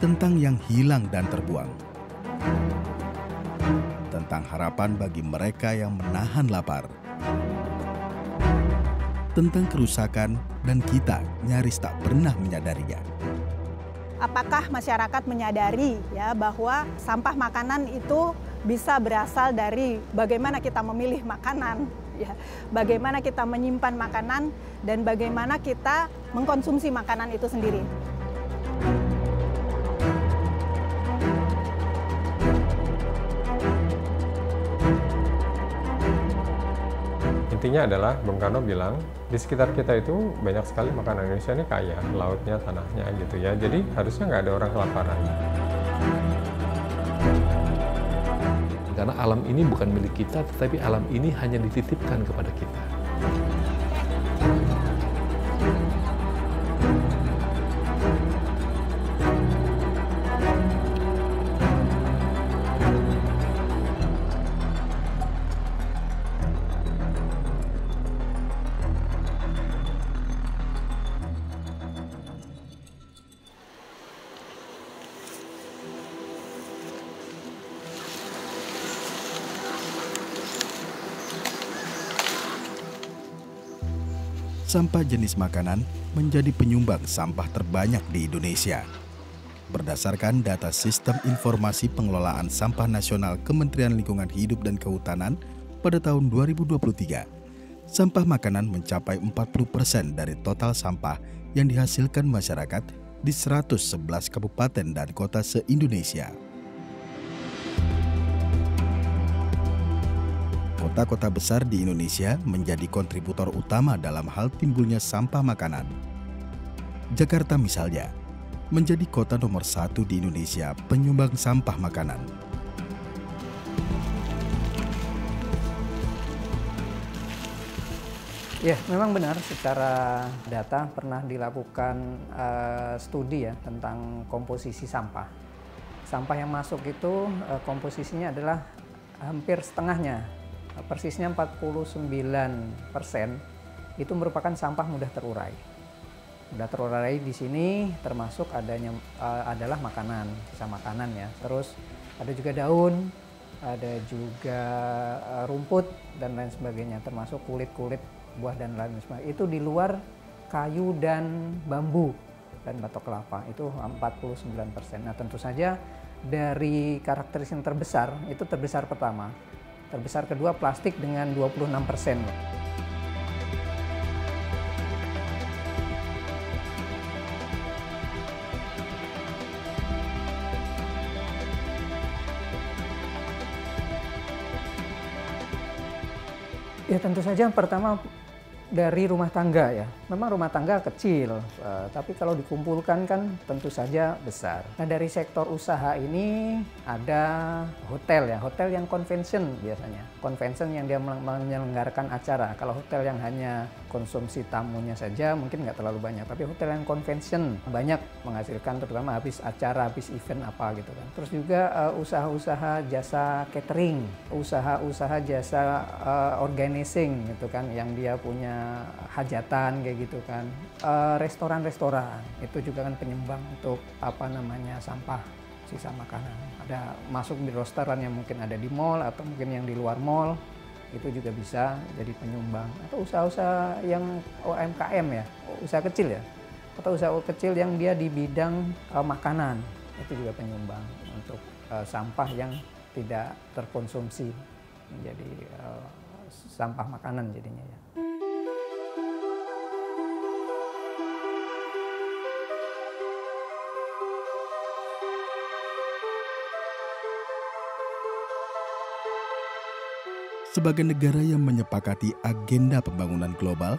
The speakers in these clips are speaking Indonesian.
tentang yang hilang dan terbuang, tentang harapan bagi mereka yang menahan lapar, tentang kerusakan dan kita nyaris tak pernah menyadarinya. Apakah masyarakat menyadari ya bahwa sampah makanan itu bisa berasal dari bagaimana kita memilih makanan, ya, bagaimana kita menyimpan makanan dan bagaimana kita mengkonsumsi makanan itu sendiri. Intinya adalah Bung Karno bilang di sekitar kita itu banyak sekali makanan Indonesia ini kaya, lautnya, tanahnya gitu ya. Jadi harusnya nggak ada orang kelaparan. Karena alam ini bukan milik kita, tetapi alam ini hanya dititipkan kepada kita. Sampah jenis makanan menjadi penyumbang sampah terbanyak di Indonesia. Berdasarkan data Sistem Informasi Pengelolaan Sampah Nasional Kementerian Lingkungan Hidup dan Kehutanan pada tahun 2023, sampah makanan mencapai 40% dari total sampah yang dihasilkan masyarakat di 111 kabupaten dan kota se-Indonesia. Kota-kota besar di Indonesia menjadi kontributor utama dalam hal timbulnya sampah makanan. Jakarta misalnya, menjadi kota nomor 1 di Indonesia penyumbang sampah makanan. Ya, memang benar secara data pernah dilakukan studi ya tentang komposisi sampah. Sampah yang masuk itu komposisinya adalah hampir setengahnya. Persisnya 49% itu merupakan sampah mudah terurai. Mudah terurai di sini termasuk adalah makanan, sisa makanan ya. Terus ada juga daun, ada juga rumput dan lain sebagainya, termasuk kulit-kulit buah dan lain sebagainya. Itu di luar kayu dan bambu dan batok kelapa itu 49%. Nah, tentu saja dari karakteristik yang terbesar, itu terbesar pertama. Terbesar kedua plastik dengan 26%. Ya tentu saja pertama dari rumah tangga ya. Memang rumah tangga kecil, tapi kalau dikumpulkan kan tentu saja besar. Nah dari sektor usaha ini ada hotel ya, hotel yang convention biasanya. Convention yang dia menyelenggarakan acara. Kalau hotel yang hanya konsumsi tamunya saja mungkin nggak terlalu banyak. Tapi hotel yang convention banyak menghasilkan terutama habis acara, habis event apa gitu kan. Terus juga usaha-usaha jasa catering, usaha-usaha jasa organizing gitu kan yang dia punya hajatan kayak gitu kan, restoran-restoran itu juga kan penyumbang untuk sampah sisa makanan. Ada masuk di restoran yang mungkin ada di mall atau mungkin yang di luar mall itu juga bisa jadi penyumbang. Atau usaha-usaha yang UMKM ya, usaha kecil ya, atau usaha kecil yang dia di bidang makanan itu juga penyumbang untuk sampah yang tidak terkonsumsi menjadi sampah makanan jadinya ya. Sebagai negara yang menyepakati agenda pembangunan global,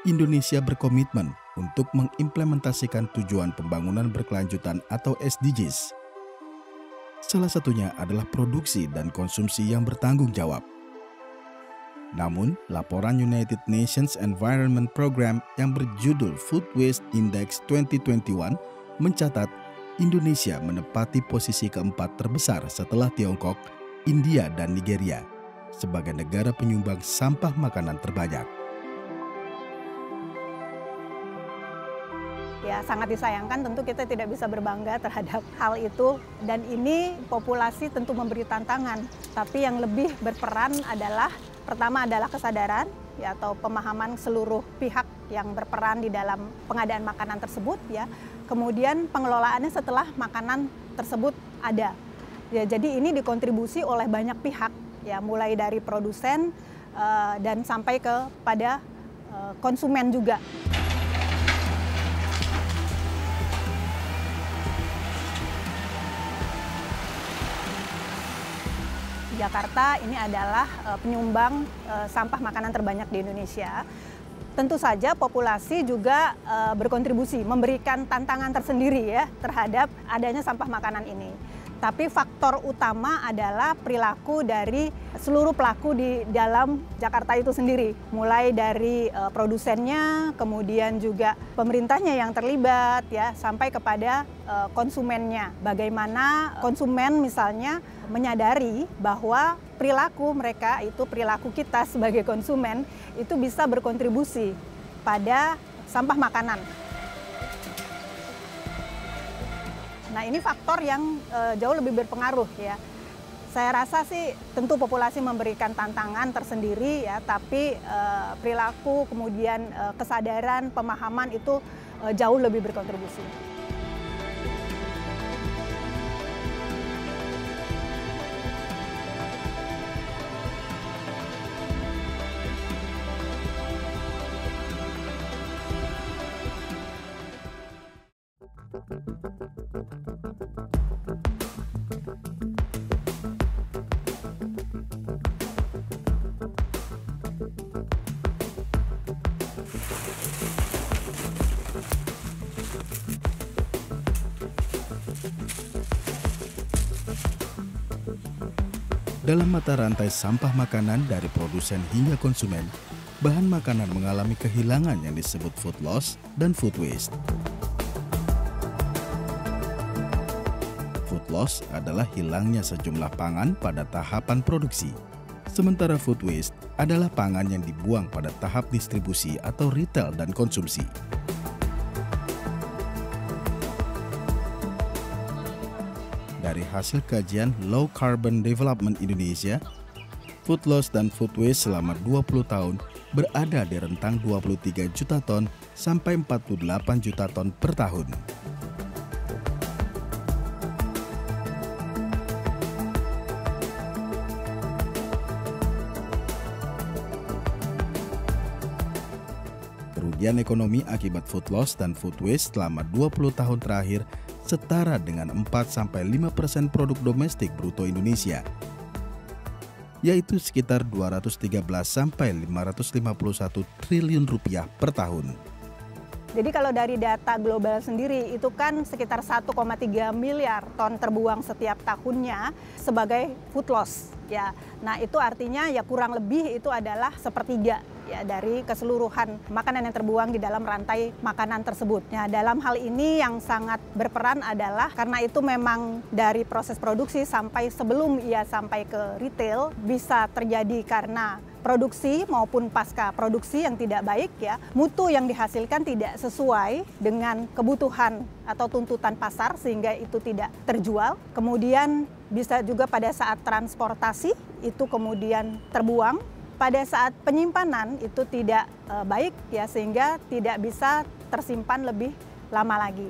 Indonesia berkomitmen untuk mengimplementasikan tujuan pembangunan berkelanjutan atau SDGs. Salah satunya adalah produksi dan konsumsi yang bertanggung jawab. Namun, laporan United Nations Environment Program yang berjudul Food Waste Index 2021 mencatat Indonesia menempati posisi keempat terbesar setelah Tiongkok, India, dan Nigeria sebagai negara penyumbang sampah makanan terbanyak. Ya, sangat disayangkan, tentu kita tidak bisa berbangga terhadap hal itu. Dan ini populasi tentu memberi tantangan. Tapi yang lebih berperan adalah, pertama adalah kesadaran, ya, atau pemahaman seluruh pihak yang berperan di dalam pengadaan makanan tersebut, ya. Kemudian pengelolaannya setelah makanan tersebut ada. Ya, jadi ini dikontribusi oleh banyak pihak, ya, mulai dari produsen dan sampai kepada konsumen juga. Jakarta ini adalah penyumbang sampah makanan terbanyak di Indonesia. Tentu saja populasi juga berkontribusi, memberikan tantangan tersendiri ya terhadap adanya sampah makanan ini. Tapi faktor utama adalah perilaku dari seluruh pelaku di dalam Jakarta itu sendiri. Mulai dari produsennya, kemudian juga pemerintahnya yang terlibat, ya, sampai kepada konsumennya. Bagaimana konsumen misalnya menyadari bahwa perilaku mereka itu, perilaku kita sebagai konsumen itu bisa berkontribusi pada sampah makanan. Nah, ini faktor yang jauh lebih berpengaruh, ya. Saya rasa sih tentu populasi memberikan tantangan tersendiri, ya, tapi perilaku, kemudian kesadaran, pemahaman itu jauh lebih berkontribusi. Dalam mata rantai sampah makanan dari produsen hingga konsumen, bahan makanan mengalami kehilangan yang disebut food loss dan food waste. Food loss adalah hilangnya sejumlah pangan pada tahapan produksi, sementara food waste adalah pangan yang dibuang pada tahap distribusi atau retail dan konsumsi. Dari hasil kajian Low Carbon Development Indonesia, food loss dan food waste selama 20 tahun berada di rentang 23 juta ton sampai 48 juta ton per tahun. Kerugian ekonomi akibat food loss dan food waste selama 20 tahun terakhir setara dengan 4-5% produk domestik bruto Indonesia, yaitu sekitar 213-551 triliun rupiah per tahun. Jadi kalau dari data global sendiri itu kan sekitar 1,3 miliar ton terbuang setiap tahunnya sebagai food loss, ya. Nah, itu artinya ya kurang lebih itu adalah sepertiga, ya, dari keseluruhan makanan yang terbuang di dalam rantai makanan tersebut. Nah, dalam hal ini yang sangat berperan adalah karena itu memang dari proses produksi sampai sebelum ia sampai ke retail bisa terjadi karena produksi maupun pasca produksi yang tidak baik, ya, mutu yang dihasilkan tidak sesuai dengan kebutuhan atau tuntutan pasar sehingga itu tidak terjual. Kemudian bisa juga pada saat transportasi itu kemudian terbuang, pada saat penyimpanan itu tidak baik, ya, sehingga tidak bisa tersimpan lebih lama lagi.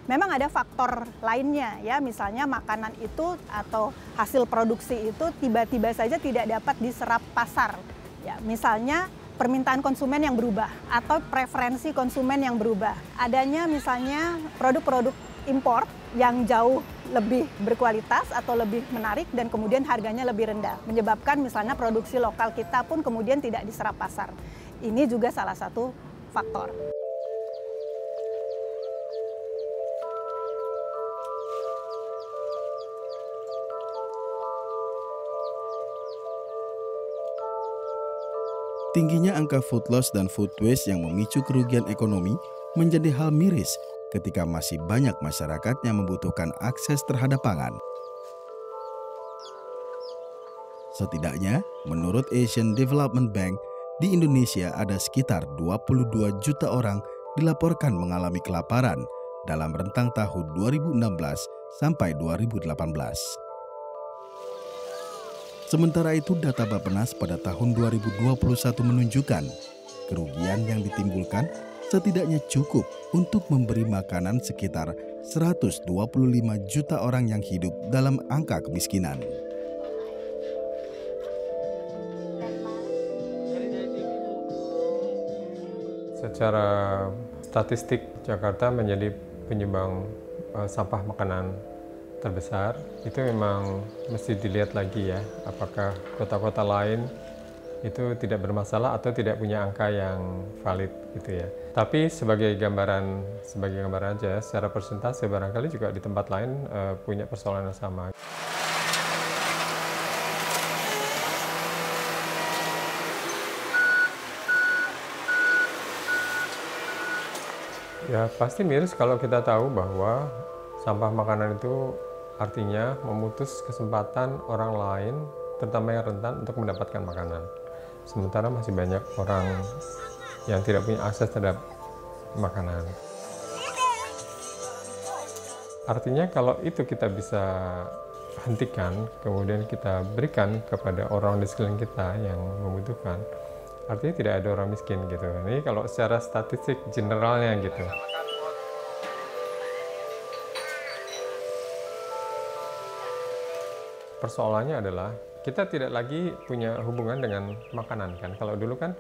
Memang ada faktor lainnya, ya, misalnya makanan itu atau hasil produksi itu tiba-tiba saja tidak dapat diserap pasar, ya, misalnya permintaan konsumen yang berubah atau preferensi konsumen yang berubah. Adanya misalnya produk-produk impor yang jauh lebih berkualitas atau lebih menarik dan kemudian harganya lebih rendah, menyebabkan misalnya produksi lokal kita pun kemudian tidak diserap pasar. Ini juga salah satu faktor. Tingginya angka food loss dan food waste yang memicu kerugian ekonomi menjadi hal miris ketika masih banyak masyarakat yang membutuhkan akses terhadap pangan. Setidaknya, menurut Asian Development Bank, di Indonesia ada sekitar 22 juta orang dilaporkan mengalami kelaparan dalam rentang tahun 2016 sampai 2018. Sementara itu, data Bappenas pada tahun 2021 menunjukkan kerugian yang ditimbulkan setidaknya cukup untuk memberi makanan sekitar 125 juta orang yang hidup dalam angka kemiskinan. Secara statistik, Jakarta menjadi penyumbang sampah makanan terbesar. Itu memang mesti dilihat lagi ya, apakah kota-kota lain itu tidak bermasalah atau tidak punya angka yang valid gitu ya. Tapi sebagai gambaran aja, secara persentase barangkali juga di tempat lain punya persoalan yang sama. Ya pasti miris kalau kita tahu bahwa sampah makanan itu artinya memutus kesempatan orang lain, terutama yang rentan, untuk mendapatkan makanan. Sementara masih banyak orang yang tidak punya akses terhadap makanan. Artinya kalau itu kita bisa hentikan, kemudian kita berikan kepada orang di sekeliling kita yang membutuhkan, artinya tidak ada orang miskin gitu. Ini kalau secara statistik generalnya gitu. Persoalannya adalah kita tidak lagi punya hubungan dengan makanan kan. Kalau dulu kan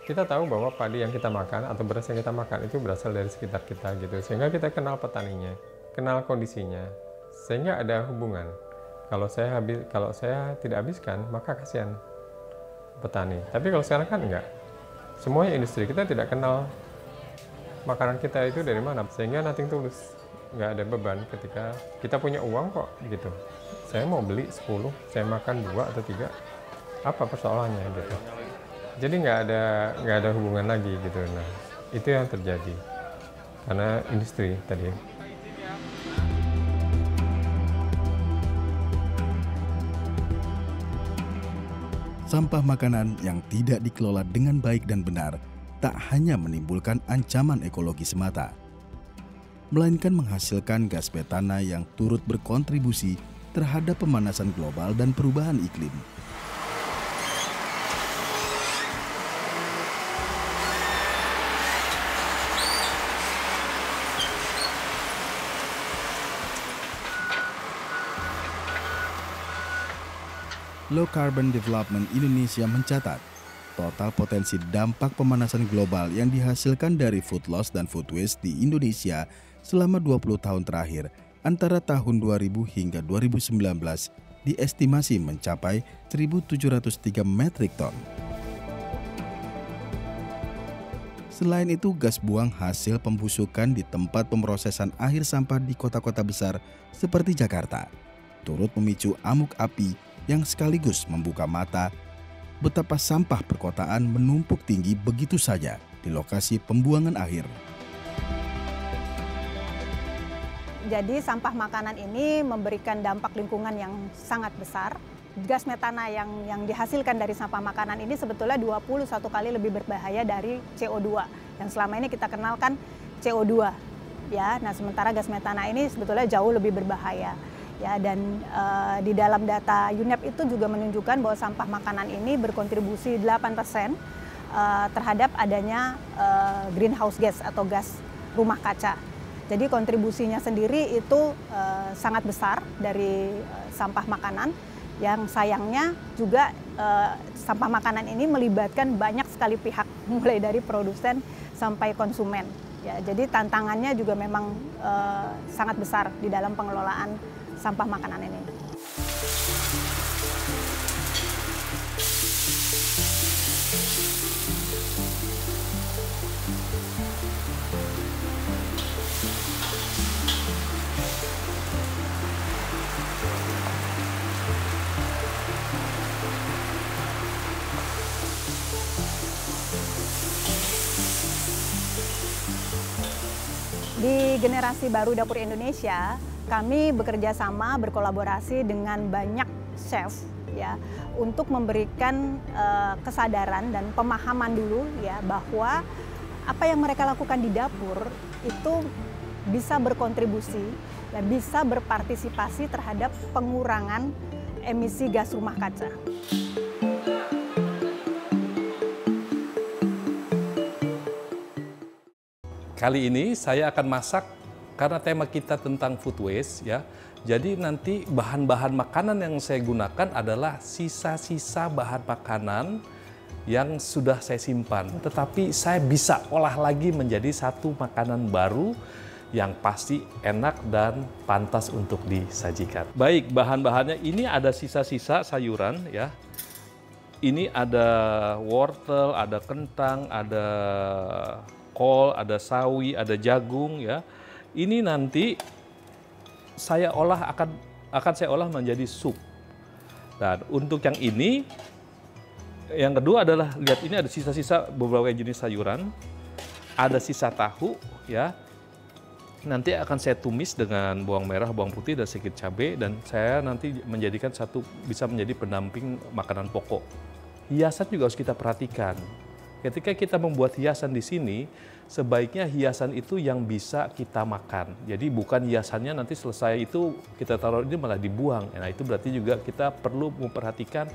kita tahu bahwa padi yang kita makan atau beras yang kita makan itu berasal dari sekitar kita gitu. Sehingga kita kenal petaninya, kenal kondisinya, sehingga ada hubungan. Kalau saya tidak habiskan, maka kasihan petani. Tapi kalau sekarang kan enggak. Semuanya industri, kita tidak kenal makanan kita itu dari mana. Sehingga nothing tulus, nggak ada beban ketika kita punya uang kok gitu. Saya mau beli 10, saya makan 2 atau 3, apa persoalannya gitu. Jadi nggak ada hubungan lagi gitu. Nah, itu yang terjadi karena industri tadi. Sampah makanan yang tidak dikelola dengan baik dan benar tak hanya menimbulkan ancaman ekologi semata, melainkan menghasilkan gas metana yang turut berkontribusi terhadap pemanasan global dan perubahan iklim. Low Carbon Development Indonesia mencatat total potensi dampak pemanasan global yang dihasilkan dari food loss dan food waste di Indonesia selama 20 tahun terakhir antara tahun 2000 hingga 2019 diestimasi mencapai 1.703 metrik ton. Selain itu, gas buang hasil pembusukan di tempat pemrosesan akhir sampah di kota-kota besar seperti Jakarta turut memicu amuk api yang sekaligus membuka mata betapa sampah perkotaan menumpuk tinggi begitu saja di lokasi pembuangan akhir. Jadi sampah makanan ini memberikan dampak lingkungan yang sangat besar. Gas metana yang dihasilkan dari sampah makanan ini sebetulnya 21 kali lebih berbahaya dari CO2 yang selama ini kita kenalkan CO2 ya. Nah, sementara gas metana ini sebetulnya jauh lebih berbahaya. Ya, dan di dalam data UNEP itu juga menunjukkan bahwa sampah makanan ini berkontribusi 8% terhadap adanya greenhouse gas atau gas rumah kaca. Jadi kontribusinya sendiri itu sangat besar dari sampah makanan, yang sayangnya juga sampah makanan ini melibatkan banyak sekali pihak, mulai dari produsen sampai konsumen. Ya, jadi tantangannya juga memang sangat besar di dalam pengelolaan sampah makanan ini. Di generasi baru Dapur Indonesia, kami bekerja sama, berkolaborasi dengan banyak chef ya untuk memberikan kesadaran dan pemahaman dulu ya bahwa apa yang mereka lakukan di dapur itu bisa berkontribusi dan bisa berpartisipasi terhadap pengurangan emisi gas rumah kaca. Kali ini saya akan masak karena tema kita tentang food waste ya. Jadi nanti bahan-bahan makanan yang saya gunakan adalah sisa-sisa bahan makanan yang sudah saya simpan. Tetapi saya bisa olah lagi menjadi satu makanan baru yang pasti enak dan pantas untuk disajikan. Baik, bahan-bahannya ini ada sisa-sisa sayuran ya. Ini ada wortel, ada kentang, ada kol, ada sawi, ada jagung ya. Ini nanti saya olah akan saya olah menjadi sup. Dan untuk yang ini, yang kedua adalah lihat ini ada sisa-sisa beberapa jenis sayuran, ada sisa tahu ya. Nanti akan saya tumis dengan bawang merah, bawang putih dan sedikit cabai dan saya nanti menjadikan bisa menjadi pendamping makanan pokok. Hiasan juga harus kita perhatikan. Ketika kita membuat hiasan di sini, sebaiknya hiasan itu yang bisa kita makan. Jadi bukan hiasannya nanti selesai itu kita taruh ini malah dibuang. Nah itu berarti juga kita perlu memperhatikan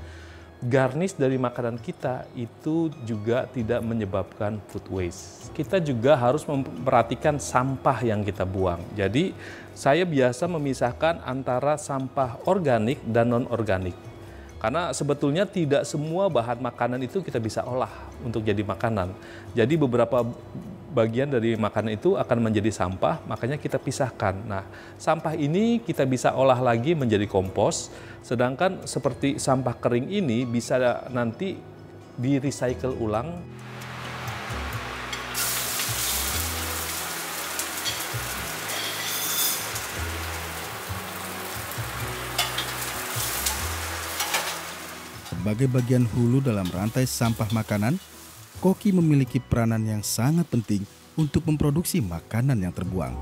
garnish dari makanan kita itu juga tidak menyebabkan food waste. Kita juga harus memperhatikan sampah yang kita buang. Jadi saya biasa memisahkan antara sampah organik dan non-organik. Karena sebetulnya tidak semua bahan makanan itu kita bisa olah untuk jadi makanan. Jadi beberapa bagian dari makanan itu akan menjadi sampah, makanya kita pisahkan. Nah, sampah ini kita bisa olah lagi menjadi kompos, sedangkan seperti sampah kering ini bisa nanti di-recycle ulang. Sebagai bagian hulu dalam rantai sampah makanan, koki memiliki peranan yang sangat penting untuk memproduksi makanan yang terbuang.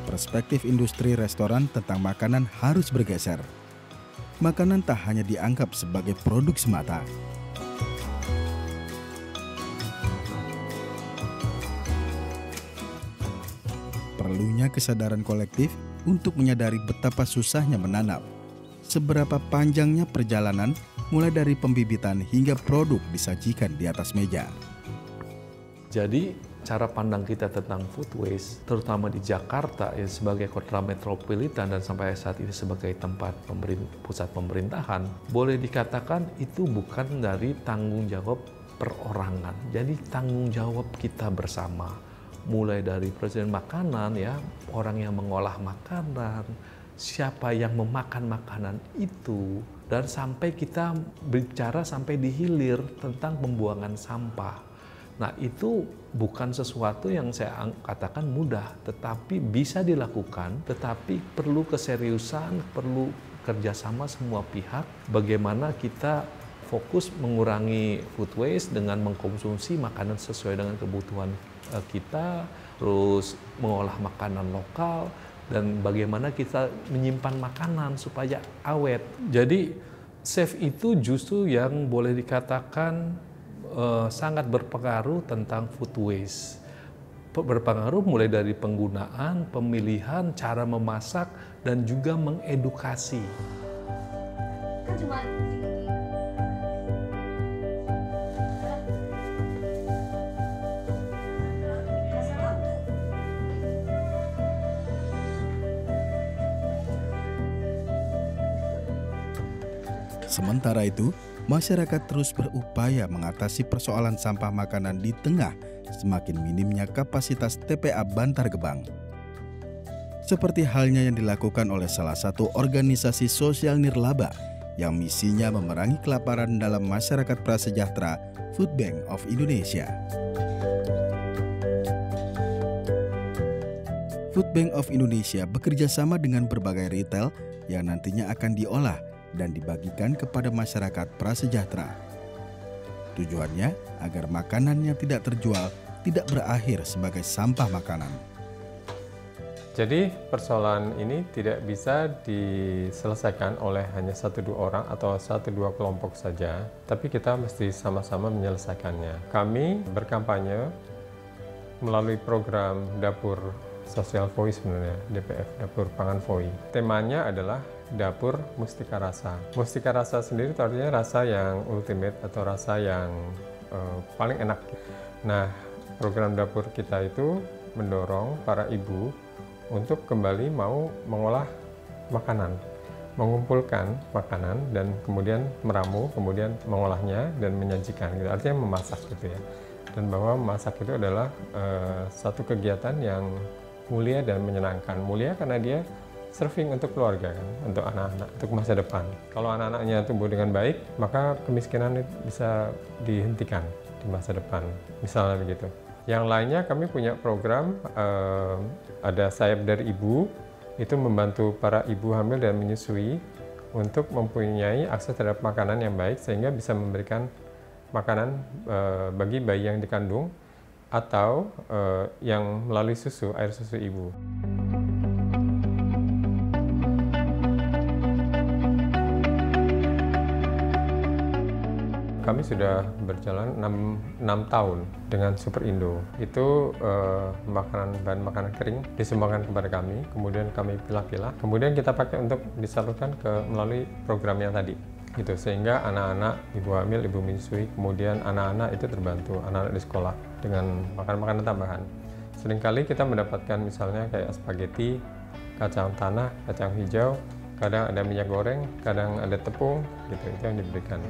Perspektif industri restoran tentang makanan harus bergeser. Makanan tak hanya dianggap sebagai produk semata. Perlunya kesadaran kolektif untuk menyadari betapa susahnya menanam. Seberapa panjangnya perjalanan mulai dari pembibitan hingga produk disajikan di atas meja. Jadi cara pandang kita tentang food waste, terutama di Jakarta ya, sebagai kota metropolitan dan sampai saat ini sebagai tempat pusat pemerintahan, boleh dikatakan itu bukan dari tanggung jawab perorangan. Jadi tanggung jawab kita bersama, mulai dari presiden makanan ya, orang yang mengolah makanan, siapa yang memakan makanan itu, dan sampai kita bicara sampai di hilir tentang pembuangan sampah. Nah itu bukan sesuatu yang saya katakan mudah, tetapi bisa dilakukan, tetapi perlu keseriusan, perlu kerjasama semua pihak, bagaimana kita fokus mengurangi food waste dengan mengkonsumsi makanan sesuai dengan kebutuhan kita, terus mengolah makanan lokal, dan bagaimana kita menyimpan makanan supaya awet. Jadi chef itu justru yang boleh dikatakan sangat berpengaruh tentang food waste. Berpengaruh mulai dari penggunaan, pemilihan, cara memasak, dan juga mengedukasi. Sementara itu, masyarakat terus berupaya mengatasi persoalan sampah makanan di tengah semakin minimnya kapasitas TPA Bantar Gebang. Seperti halnya yang dilakukan oleh salah satu organisasi sosial nirlaba yang misinya memerangi kelaparan dalam masyarakat prasejahtera, Food Bank of Indonesia. Food Bank of Indonesia bekerja sama dengan berbagai retail yang nantinya akan diolah dan dibagikan kepada masyarakat prasejahtera. Tujuannya agar makanan yang tidak terjual tidak berakhir sebagai sampah makanan. Jadi persoalan ini tidak bisa diselesaikan oleh hanya 1-2 orang atau 1-2 kelompok saja, tapi kita mesti sama-sama menyelesaikannya. Kami berkampanye melalui program Dapur Sosial VOI sebenarnya, DPF, Dapur Pangan VOI. Temanya adalah Dapur Mustika Rasa. Mustika Rasa sendiri itu artinya rasa yang ultimate atau rasa yang paling enak. Nah, program dapur kita itu mendorong para ibu untuk kembali mau mengolah makanan, mengumpulkan makanan dan kemudian meramu, kemudian mengolahnya dan menyajikan. Gitu. Artinya memasak gitu ya. Dan bahwa memasak itu adalah satu kegiatan yang mulia dan menyenangkan. Mulia karena dia serving untuk keluarga kan, untuk anak-anak, untuk masa depan. Kalau anak-anaknya tumbuh dengan baik, maka kemiskinan bisa dihentikan di masa depan. Misalnya begitu. Yang lainnya kami punya program, ada Sayap dari Ibu, itu membantu para ibu hamil dan menyusui untuk mempunyai akses terhadap makanan yang baik sehingga bisa memberikan makanan bagi bayi yang dikandung atau yang melalui susu, air susu ibu. Kami sudah berjalan 6 tahun dengan Super Indo. Itu bahan makanan kering disumbangkan kepada kami, kemudian kami pilah-pilah, kemudian kita pakai untuk disalurkan melalui program yang tadi. Gitu, sehingga anak-anak, ibu hamil, ibu menyusui, kemudian anak-anak itu terbantu, anak-anak di sekolah dengan makanan tambahan. Seringkali kita mendapatkan misalnya kayak spaghetti, kacang tanah, kacang hijau, kadang ada minyak goreng, kadang ada tepung, gitu, itu yang diberikan.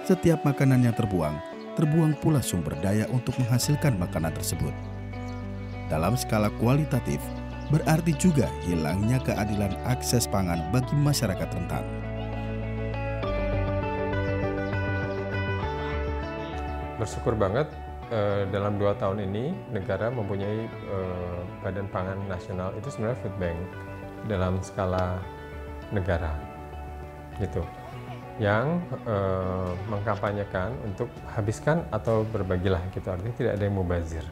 Setiap makanan yang terbuang pula sumber daya untuk menghasilkan makanan tersebut. Dalam skala kualitatif, berarti juga hilangnya keadilan akses pangan bagi masyarakat rentan. Bersyukur banget dalam 2 tahun ini negara mempunyai Badan Pangan Nasional, itu sebenarnya food bank dalam skala negara, gitu, yang mengkampanyekan untuk habiskan atau berbagilah, gitu, artinya tidak ada yang mubazir.